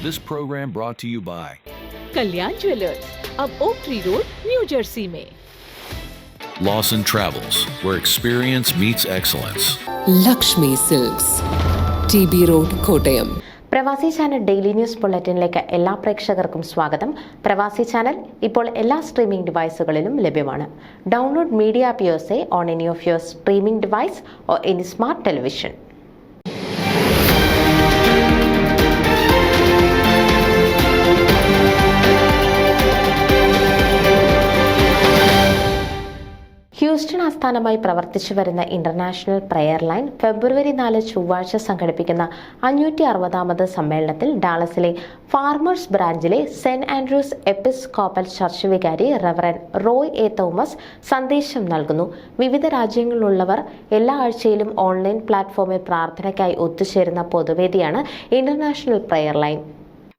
This program brought to you by Kalyan Jewellers, अब Oak Tree Road, New Jersey में। Lawson Travels, where experience meets excellence. Lakshmi Silks, TB road, Kottayam. Pravasi channel daily news ബുള്ളറ്റിനിലേക്ക് എല്ലാ പ്രേക്ഷകർക്കും സ്വാഗതം. പ്രവാസി channel ഇപ്പോൾ എല്ലാ streaming ഡിവൈസുകളിലും ലഭ്യമാണ്. Download media app use on any of your streaming device or any smart television. Houston ആസ്ഥാനമായി പ്രവർത്തിച്ചു വരുന്ന ഇന്റർനാഷണൽ പ്രയർ ലൈൻ ഫെബ്രുവരി 4 ചൊവ്വാഴ്ച സംഘടിപ്പിക്കുന്ന 560ാമത് സമ്മേളനത്തിൽ ഡാളസിലെ ഫാർമേഴ്സ് ബ്രാഞ്ചിലെ സെന്റ് ആൻഡ്രൂസ് എപ്പിസ്കോപ്പൽ ചർച്ച് വികാരി റവറൻ റോയ് എ തോമസ് സന്ദേശം നൽകുന്നു. വിവിധ രാജ്യങ്ങളിലുള്ളവർ എല്ലാ ആഴ്ചയിലും ഓൺലൈൻ പ്ലാറ്റ്ഫോമിൽ പ്രാർത്ഥനയ്ക്കായി ഒത്തുചേരുന്ന പൊതുവേദിയാണ് ഇന്റർനാഷണൽ പ്രയർ ലൈൻ.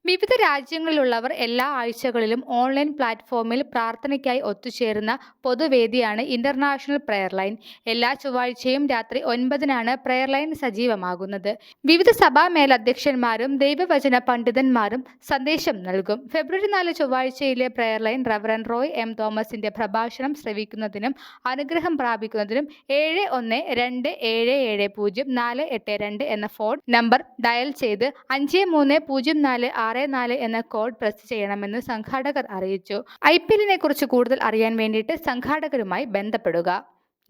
വിവിധ രാജ്യങ്ങളിലുള്ളവർ എല്ലാ ആഴ്ചകളിലും ഓൺലൈൻ പ്ലാറ്റ്ഫോമിൽ പ്രാർത്ഥനയ്ക്കായി ഒത്തുചേരുന്ന പൊതുവേദിയാണ് ഇന്റർനാഷണൽ പ്രയർ ലൈൻ. എല്ലാ ചൊവ്വാഴ്ചയും രാത്രി 9-നാണ് പ്രയർ ലൈൻ സജീവമാകുന്നത്. വിവിധ സഭാ മേലധ്യക്ഷന്മാരും ദൈവവചന പണ്ഡിതന്മാരും സന്ദേശം നൽകും. ഫെബ്രുവരി 4 ചൊവ്വാഴ്ചയിലെ prayer line reverend Roy M തോമസിന്റെ പ്രഭാഷണം ശ്രവിക്കുന്നതിനും അനുഗ്രഹം പ്രാപിക്കുന്നതിനും 712770-482 എന്ന ഫോൺ നമ്പർ ഡയൽ ചെയ്ത് 530464 എന്ന കോഡ് പ്രസ് ചെയ്യണമെന്ന് സംഘാടകർ അറിയിച്ചു. IPL കുറിച്ച് കൂടുതൽ അറിയാൻ വേണ്ടിയിട്ട് സംഘാടകരുമായി ബന്ധപ്പെടുക.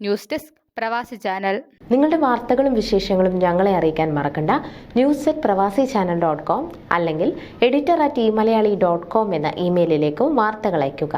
ന്യൂസ് ഡെസ്ക് പ്രവാസി ചാനൽ. നിങ്ങളുടെ വാർത്തകളും വിശേഷങ്ങളും ഞങ്ങളെ അറിയിക്കാൻ മറക്കണ്ട. news@pravasichannel.com അല്ലെങ്കിൽ editor@eMalayali.com എന്ന ഇമെയിലിലേക്കും വാർത്തകൾ അയയ്ക്കുക.